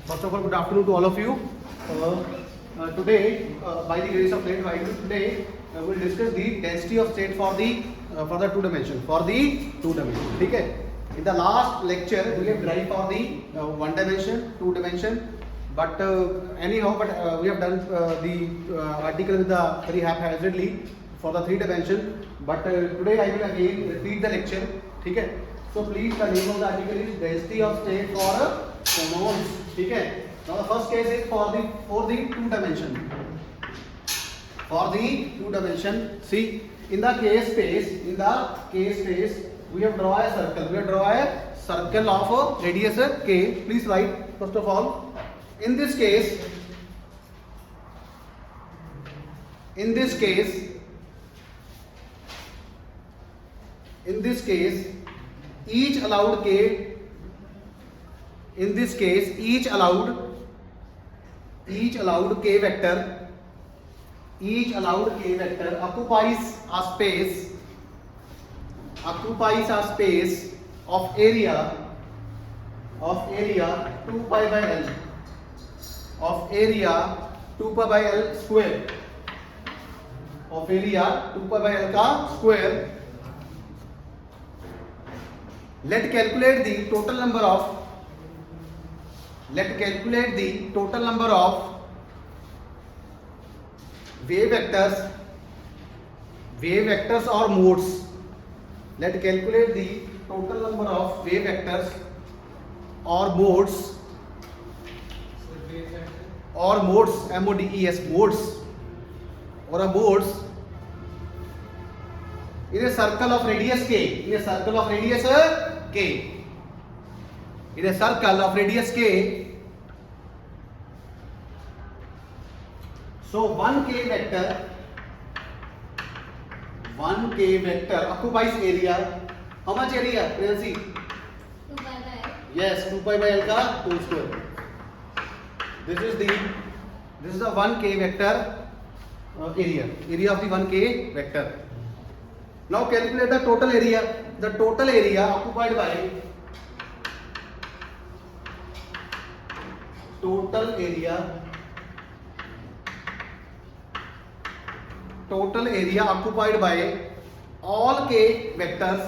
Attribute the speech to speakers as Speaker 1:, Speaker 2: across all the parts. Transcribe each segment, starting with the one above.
Speaker 1: First of all, good afternoon to all of you. Today, by the grace of God, today we will discuss the density of state for the two dimension. ठीक है? In the last lecture, we have derived for the one dimension, two dimension. But anyhow, we have done the article with the very haphazardly for the three dimension. But today I will again repeat the lecture. ठीक है? So please, the name of the article is density of state for cones. ठीक है? Now the first case is for the two dimension. For the two dimension, see in the case space, we have draw a circle. We have draw a circle of radius k. Please write first of all. In this case, each allowed k. In this case, each allowed k vector occupies a space of area 2 pi by L of area 2 pi by L square of area 2 pi by L का square. Let calculate the total number of wave vectors or modes. Let calculate the total number of wave vectors or modes MODES modes or a modes in a circle of radius k. In a circle of radius k. So 1k vector occupies area. How much area, Priyansi?
Speaker 2: 2 pi by L.
Speaker 1: Yes, 2 pi by L का whole square. This is the 1k vector area of the 1k vector. Now calculate the total area. The total area occupied by all k vectors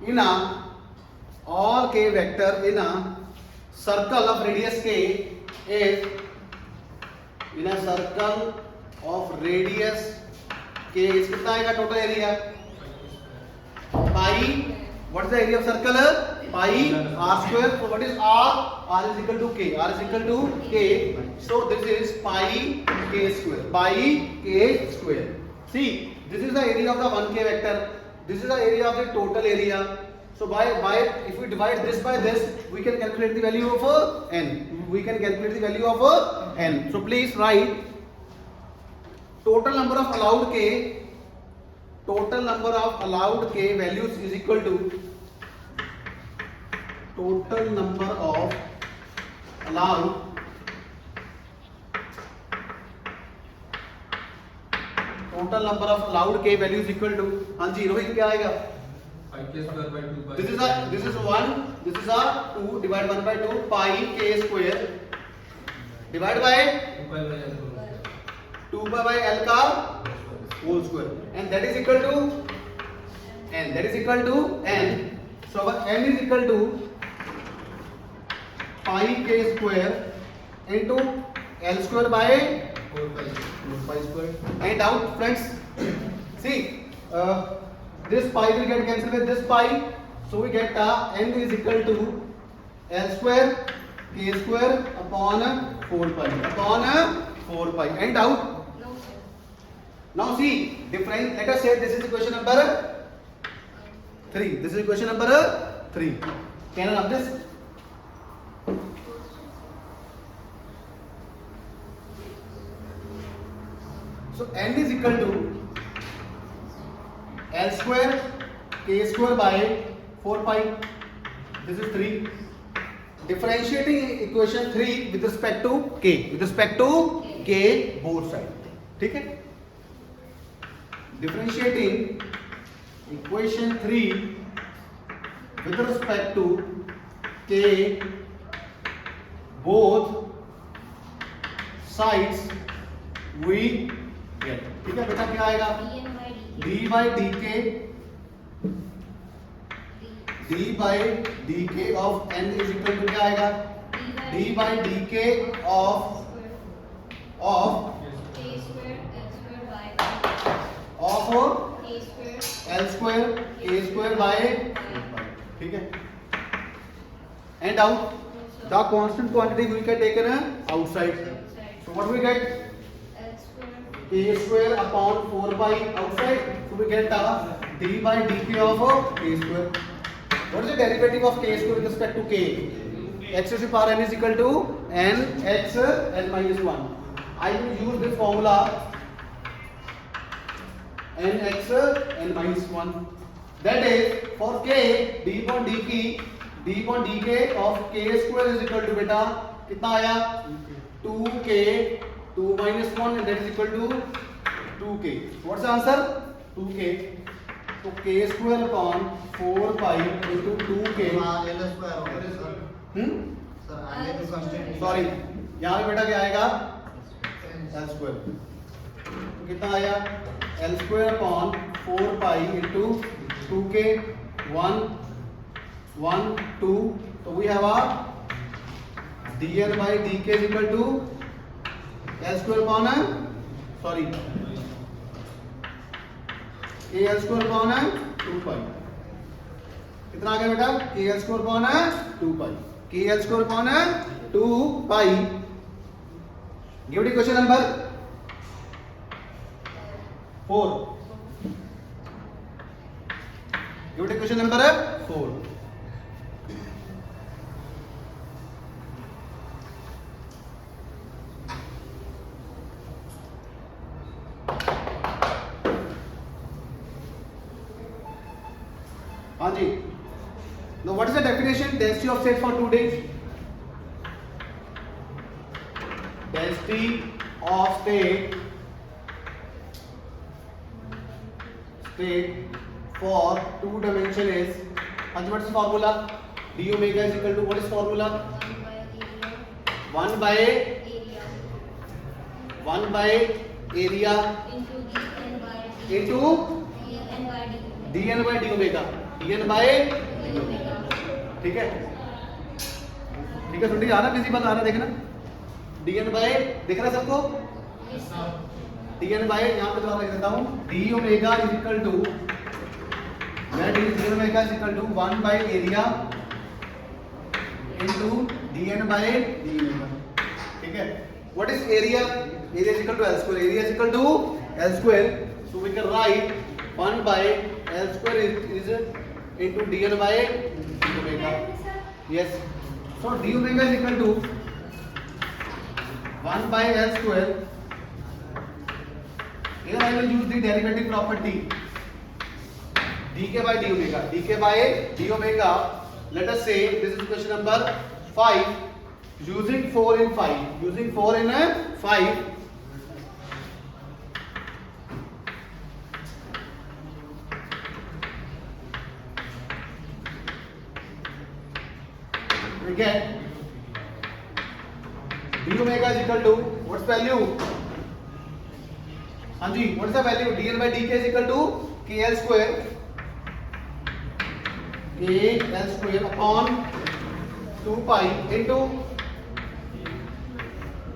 Speaker 1: in a circle of radius k is कितना आएगा total area? Pi. What is the area of circle? Pi r square. So what is r? R is equal to k. So this is pi k square. See, this is the area of the 1k vector. This is the area of the total area. So by if we divide this by this, we can calculate the value of n. So please write total number of allowed k values is equal to total number of allowed k values equal to, हाँ जी रोहित क्या आएगा?
Speaker 3: 5k square by 2 pi.
Speaker 1: This is 1, this is a 2, divide 1 by 2, pi k square divide by
Speaker 3: 2 pi by L whole.
Speaker 1: 2 pi by L का whole square, and that is equal to n. So n is equal to pi k square into L square by
Speaker 3: 4 pi.
Speaker 1: pi square. Any doubt, friends? See, this pi will get cancelled with this pi, so we get n is equal to L square k square upon 4 pi. Any doubt?
Speaker 2: No, sir.
Speaker 1: Now see, different. Let us say this is equation number 3. This is equation number 3. Can I rub this? So n is equal to L square k square by 4 pi. This is 3. Differentiating equation 3 with respect to k. Both side. ठीक है? differentiating equation 3 with respect to k both sides we get. ठीक है बेटा, क्या आएगा?
Speaker 2: d
Speaker 1: d by dk of n is equal to क्या आएगा? d by dk of
Speaker 2: k square l square by k square
Speaker 1: l square k square by, ठीक है. And out the constant quantity we can take outside. So what we get?
Speaker 2: l square
Speaker 1: K square upon 4 pi outside. So we get d by dk of k square. What is the derivative of k square with respect to k? X to the power n is equal to n x n minus 1. I will use this formula n x n minus 1. That is for k d upon dk of k square is equal to बेटा कितना आया? 2k 2 minus 1 and that is equal to 2k. What's the answer? 2k. So k square upon 4 pi into 2k. Sorry, यहाँ पे बेटा क्या आएगा? l square. तो कितना आया? l square upon 4 pi into 2k 1 1 2. So we have a dn by dk is equal to l square upon sorry k l square upon 2 pi. कितना आ गया बेटा? k l square upon 2 pi. k l square upon 2 pi. Give it question number 4. Give it question number 4. हाँ जी. Now what is the definition? Density of state for 2 days. Density of state for 2 dimension is, and what is the formula? d omega is equal to, what is formula? 1 by
Speaker 2: area
Speaker 1: 1 by area
Speaker 2: into dn by
Speaker 1: into dn by d omega. dn by
Speaker 2: d omega.
Speaker 1: ठीक है, ठीक है. सुनिए, आ रहा principal आ रहा, देखना dn by दिख रहा है सबको?
Speaker 2: Yes, sir.
Speaker 1: dn by यहाँ पे दोबारा लिख देता हूँ. d omega is equal to, मैं d omega is equal to 1 by area into dn by d omega. ठीक है. What is area? Area is equal to L square. Area is equal to L square. So we can write 1 by L square is into dn by d omega. Yes. So d omega is equal to 1 by L square. Here I will use the derivative property dk by d omega. dk by d omega. Let us say this is question number 5. Using 4 in 5. Using 4 in 5. We get d omega is equal to, what's value? हाँ जी, what is the value? dn by dk is equal to kl square. kl square upon 2 pi into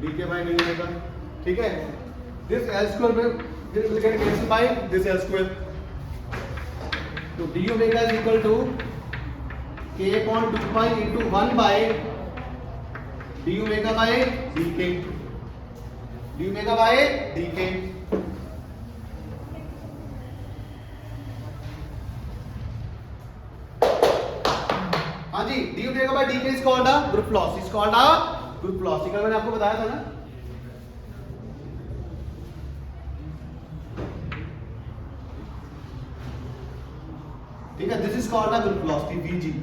Speaker 1: dk by d omega. ठीक है. This l square will get cancelled by this l square. So d omega is equal to k upon 2 pi into 1 by d omega by dk. d omega by dk. हाँ जी, d omega by dk is called a group loss. Is called a group loss. ठीक है, मैंने आपको बताया था ना. ठीक है, this is called a group loss, the Vg.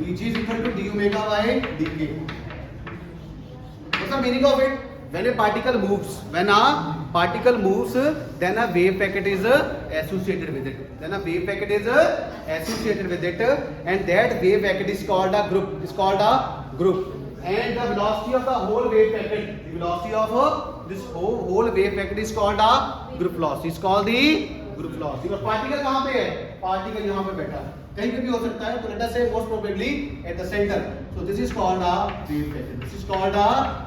Speaker 1: Vg is equal to d omega by dk. is the meaning of it? When a particle moves, then a wave packet is associated with it. Then a wave packet is associated with it, and that wave packet is called a group. And the velocity of the whole wave packet, the velocity of this whole wave packet is called a group velocity. It's called the group velocity. और particle कहाँ पे है? Particle यहाँ पे बैठा है. कहीं पे भी हो सकता है. तो let us say most probably at the center. So this is called a wave packet. This is called a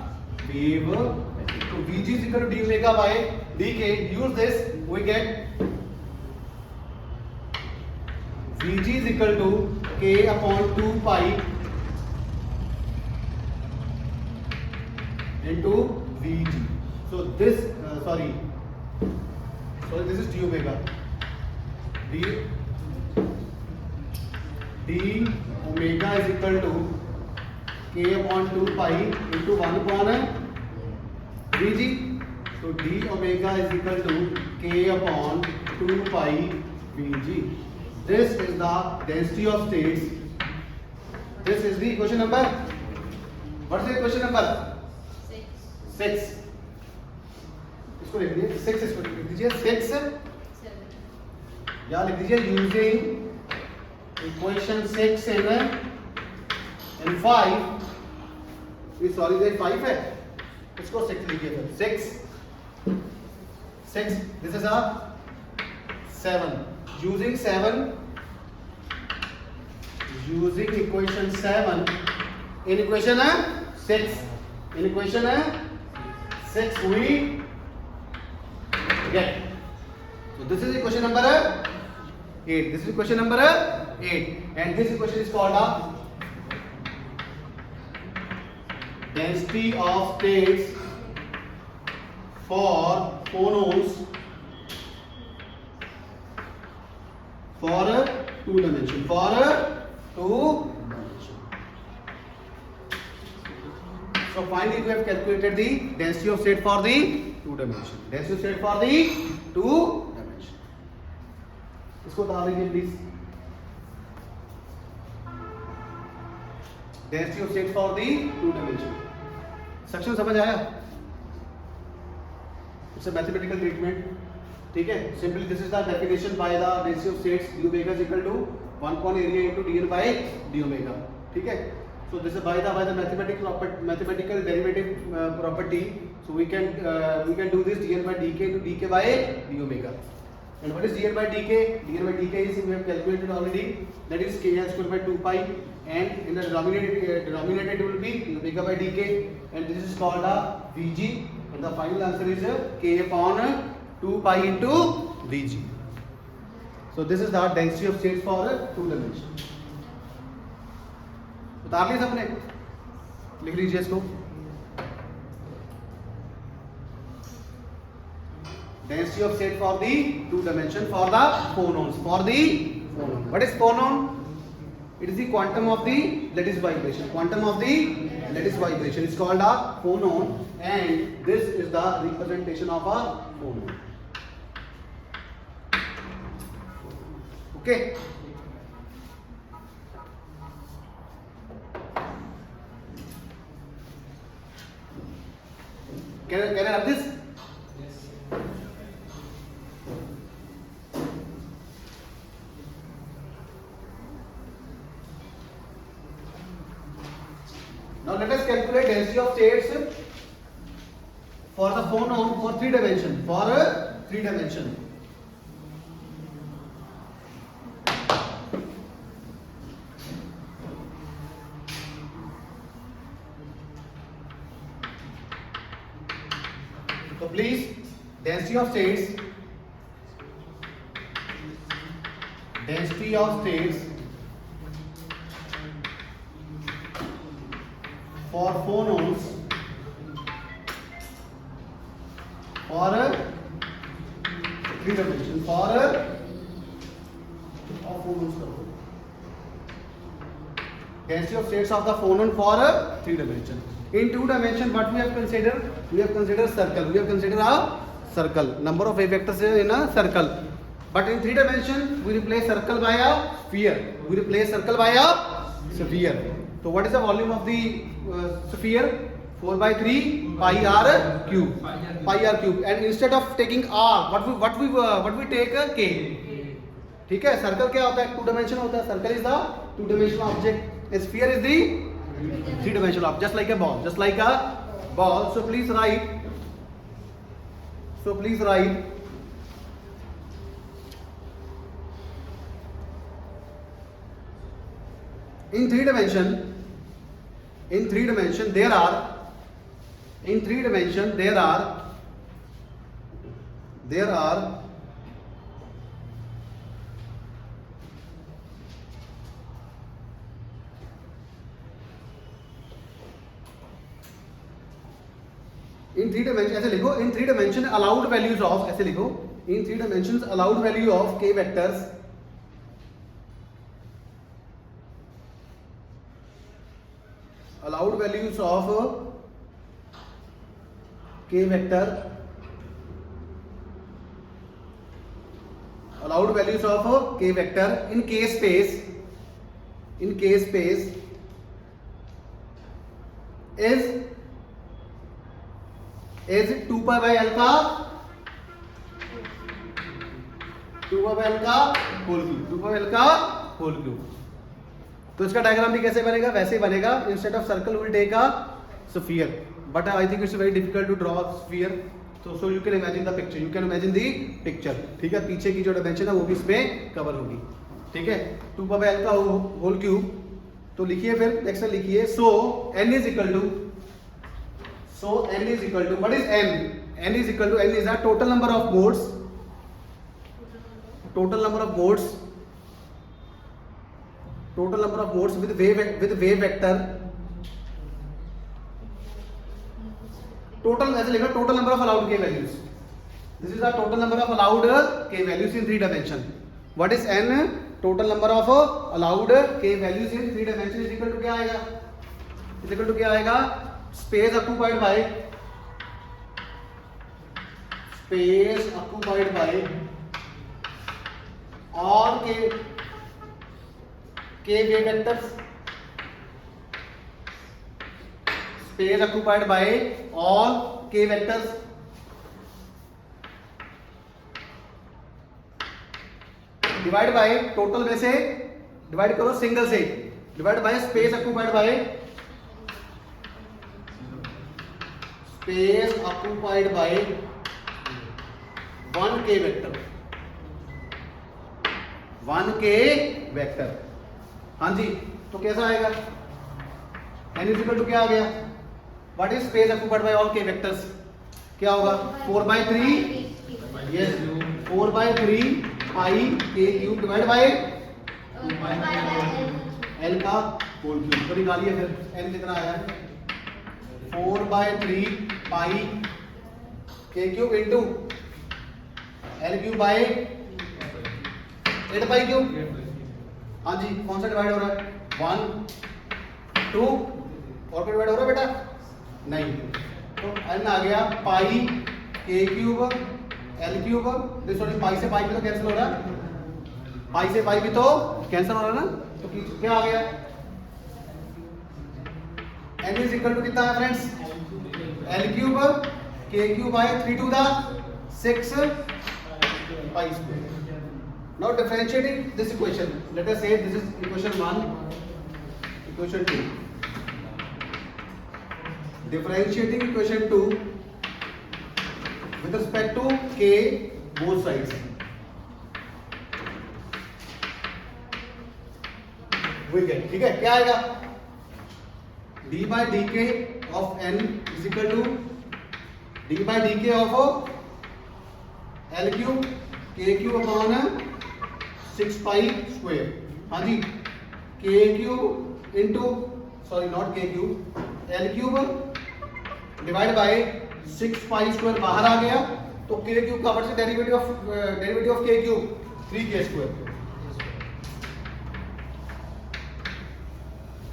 Speaker 1: wave packet. So Vg is equal to d omega by dk. Use this, we get Vg is equal to k upon 2 pi into Vg. So this this is d omega. D omega is equal to k upon 2 pi into 1 upon Vg. So d omega is equal to k upon 2 pi Vg. This is the density of states. This is the equation number. What is the equation number? 6. इसको लिख दीजिए 6. इसको लिख दीजिए 6 या लिख दीजिए using equation 6 and 5. Sorry ये 5 है, इसको 6 लिखिए फिर 6. This is a 7. using equation 7 in equation 6 we get. So this is equation number 8. This is equation number 8, and this equation is called a density of states for phonons for 2 dimension. So finally we have calculated the density of state for the 2 dimension. इसको डाल दीजिए please. Density of state for the 2 dimension. Section समझ आया? It's a mathematical treatment. ठीक है. Simply this is the definition by the density of states. D omega is equal to 1 upon area into dn by d omega. ठीक है. So this is by the mathematical derivative property. So we can do this dn by dk into dk by d omega. And what is dn by dk? Dn by dk is we have calculated already. That is k square by 2 pi, and in the denominator it will be d omega by dk, and this is called a Vg, and the final answer is k upon 2 pi into Vg. So this is the density of states for 2 dimension. उतार लिया सबने? लिख लीजिए इसको. Density of state for the 2 dimension for the phonons. What is phonon? It is the quantum of the lattice vibration. It's called a phonon, and this is the representation of a phonon. Okay. Can I have this?
Speaker 3: Yes.
Speaker 1: Now let us calculate density of states for the phonon for 3 dimension. So please, density of states for phonons for 3 dimension density of states of the phonon for 3 dimension. In 2 dimension, what we have considered? We have considered circle. We have considered a circle. Number of wave vectors in a circle. But in 3 dimension, we replace circle by a sphere. So what is the volume of the sphere? 4/3 pi r cube. Pi r cube. And instead of taking r, what we take k. ठीक है. Circle क्या होता है? 2 dimensional होता है. Circle is the 2 dimensional object. A sphere is the 3 dimensional object. Just like a ball. Just like a ball. So please write. In three dimension there are in 3 dimension ऐसे लिखो. In 3 dimension allowed values of, ऐसे लिखो. In 3 dimensions allowed value of k vectors allowed values of k vector in k space is 2 pi by l का whole cube. तो इसका diagram भी कैसे बनेगा? वैसे ही बनेगा. Instead of circle will take a sphere, but I think it's very difficult to draw a sphere. So you can imagine the picture. ठीक है. पीछे की जो डायमेंशन है वो भी इसमें कवर होगी. ठीक है. 2 pi by l का होल क्यूब. तो लिखिए, फिर नेक्स्ट में लिखिए. सो n is equal to what is n? N is the total number of modes with wave vector. Total ऐसे लिखा, total number of allowed k values. This is the total number of allowed k values in 3 dimension. What is n? Total number of allowed k values in 3 dimension is equal to क्या आएगा? Space occupied by all k wave vectors. Space occupied by all k vectors divide by total में से divide करो single से. Divide by space occupied by 1k vector. हाँ जी. तो कैसा आएगा? n इज इक्वल टू क्या आ गया? What is space occupied by all k vectors? क्या होगा? 4/3 yes 4/3 pi k cube divide by l का होल क्यूब. तो निकालिए फिर n कितना आया? 4/3 पाई k cube into l cube by 8 pi cube. हाँ जी. कौन सा डिवाइड हो रहा है? 1 2 और कोई डिवाइड हो रहा है बेटा? नहीं. तो n आ गया pi k cube l cube. Sorry, pi से पाई भी तो कैंसिल हो रहा है. पाई से पाई भी तो कैंसिल हो रहा है ना. तो क्या आ गया? n इज इक्वल टू कितना है friends? l cube k cube by 3 to the 6 pi square. Now differentiating this equation, let us say this is equation 1, equation 2. Differentiating equation 2 with respect to k both sides. We get, ठीक है. क्या आएगा? d by dk of n is equal to d by dk of l cube k cube upon 6 pi square. हाँ जी. k cube into, sorry not k cube, l cube divide by 6 pi square बाहर आ गया. तो k cube का word से derivative of k cube 3k square.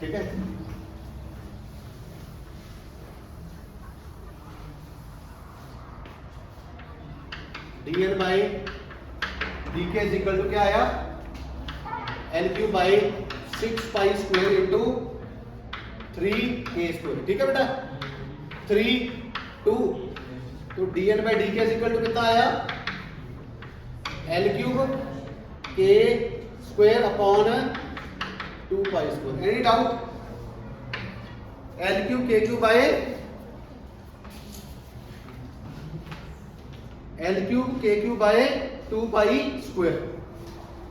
Speaker 1: ठीक है. dl by dk is equal to क्या आया? l cube by 6 pi square into 3k square. ठीक है बेटा. 3 2 तो dn by dk is equal to कितना आया L cube k square upon 2 pi square. Any doubt? L cube k cube by L cube k cube by 2 pi square.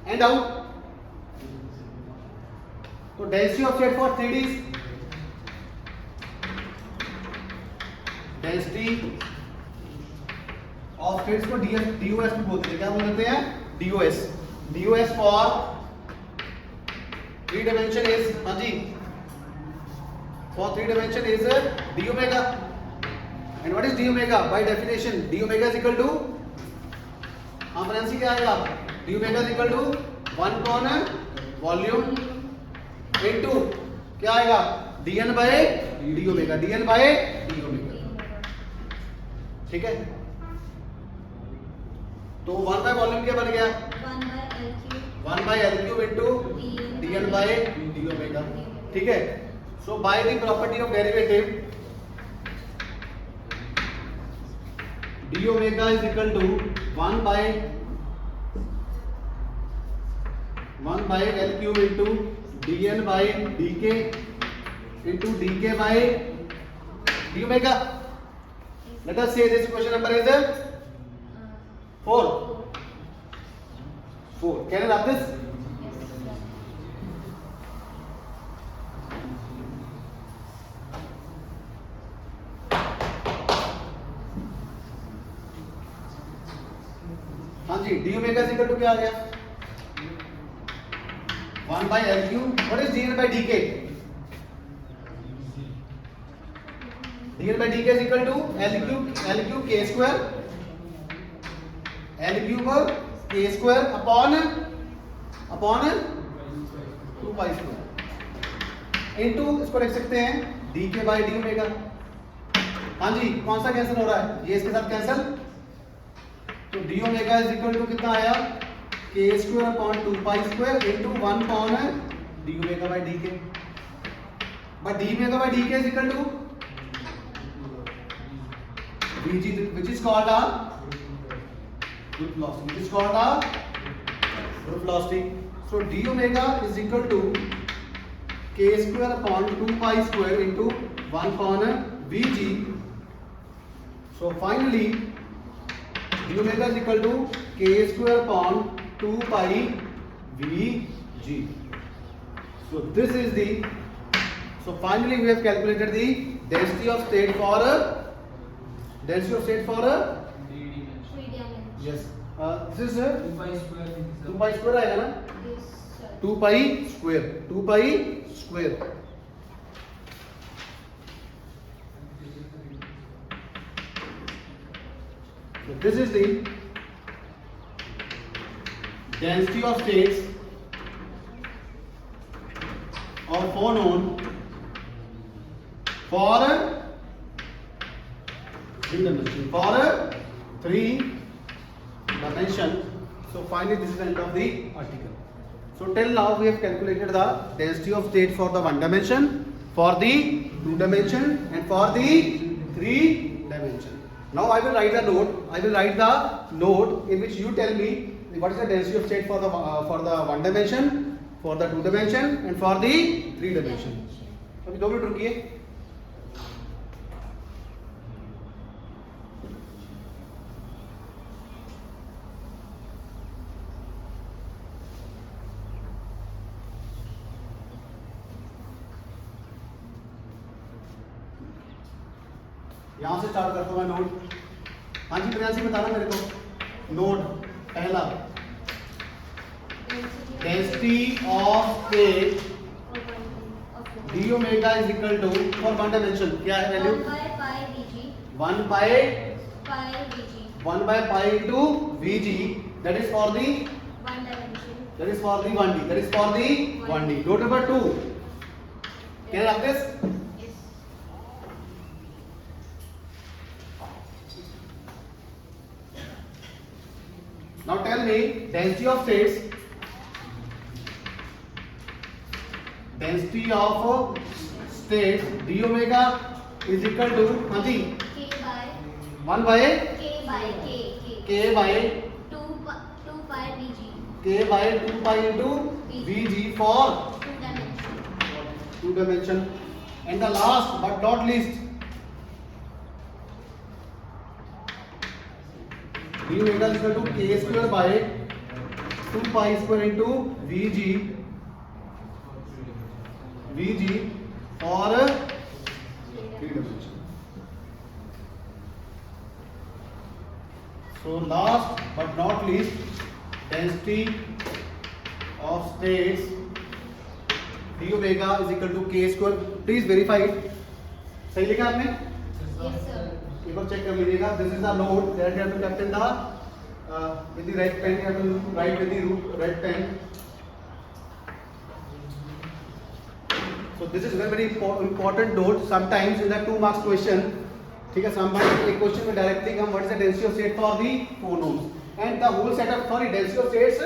Speaker 1: And out. तो density of state for 3D density of states को DOS भी बोलते हैं. क्या बोलते हैं? DOS. DOS for 3 dimension is हाँ जी for 3 dimension is d omega. And what is d omega? By definition d omega is equal to हाँ fancy क्या आएगा? d omega is equal to 1 upon volume into क्या आएगा? dn by d omega. dn by d omega. ठीक है. तो 1 by volume क्या बन गया? 1 by L cube into dn by d omega. ठीक है. So by the property of derivative d omega is equal to 1 by L cube into dn by dk into dk by d omega. Let us say this question number is 4. Can you write this? हाँ जी d omega is equal to क्या आ गया? 1 by L cube. What is dn by dk? dn by dk is equal to L cube k square upon 2 pi square into इसको लिख सकते हैं dk by d omega. हाँ जी कौन सा cancel हो रहा है? ये इसके साथ कैंसिल. तो d omega is equal to कितना आया? k square upon 2 pi square into 1 upon d omega by dk. But d omega by dk is equal to Vg, which is called a group velocity. Which is called a group velocity. So d omega is equal to k square upon 2 pi square into 1 upon Vg. So finally d omega is equal to k square upon 2 pi Vg. So this is the. So finally we have calculated the density of state for
Speaker 3: 3 dimension.
Speaker 1: yes. This is
Speaker 3: 2 pi square.
Speaker 1: 2 pi square आएगा ना? 2 pi square. 2 pi square. So this is the density of states or phonon for 3 dimension. For 3 dimension. So finally this is the end of the article. So till now we have calculated the density of state for the 1 dimension, for the 2 dimension and for the 3 dimension. Now I will write a note. I will write the note in which you tell me what is the density of state for the 1 dimension, for the 2 dimension and for the 3 dimension. अभी 2 minute रुकिए. यहाँ से start करता हूँ मैं note. हाँ जी प्रियांशी बताना मेरे को. नोट पहला density of state d omega is equal to for 1 dimension क्या है value? 1 by pi into Vg. That is for the
Speaker 2: 1 dimension.
Speaker 1: that is for the 1D. That is for the 1D. Note number 2. Can you write this?
Speaker 2: Yes.
Speaker 1: Now tell me density of states. Density of states d omega is equal to, हाँ जी,
Speaker 2: K by
Speaker 1: 1 by
Speaker 2: K by K
Speaker 1: K by
Speaker 2: 2 pi VG
Speaker 1: K by 2 pi into VG for
Speaker 2: 2 dimension
Speaker 1: 2 dimension. And the last but not least, d omega is equal to K square by 2 pi square into VG for 3 dimension. So last but not least, density of states d omega is equal to K square. Please verify it. सही लिखा आपने?
Speaker 2: Yes sir.
Speaker 1: एक बार check कर लीजिएगा. This is the note that you have to captain the with the right pen. You have to write with the right pen. So this is very important note. Sometimes in the 2 marks question, ठीक है, sometimes a question will directly come what is the density of state for the phonemes, and the whole set of density of states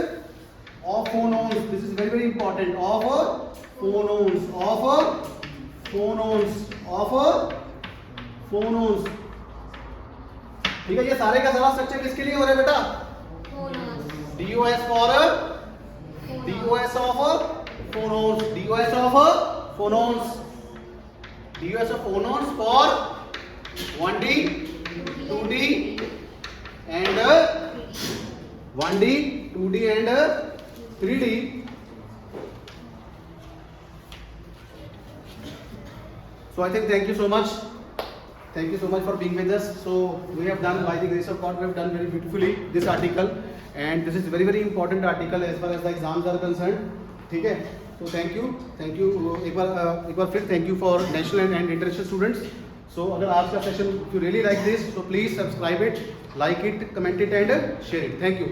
Speaker 1: of phonemes. This is very important. Of phonemes. ठीक है, ये सारे का सारा structure किसके लिए हो रहा है बेटा?
Speaker 2: Phonos.
Speaker 1: DOS for DOS of phonemes. DOS of phonemes for 1D, 2D and 1D, 2D and 3D. So I think thank you so much. Thank you so much for being with us. So we have done, by the grace of God, we have done very beautifully this article, and this is very important article as far as the exams are concerned. ठीक है? So thank you. एक बार फिर thank you for national and international students. So अगर आज का session if you really like this, so please subscribe it, like it, comment it and share it. Thank you.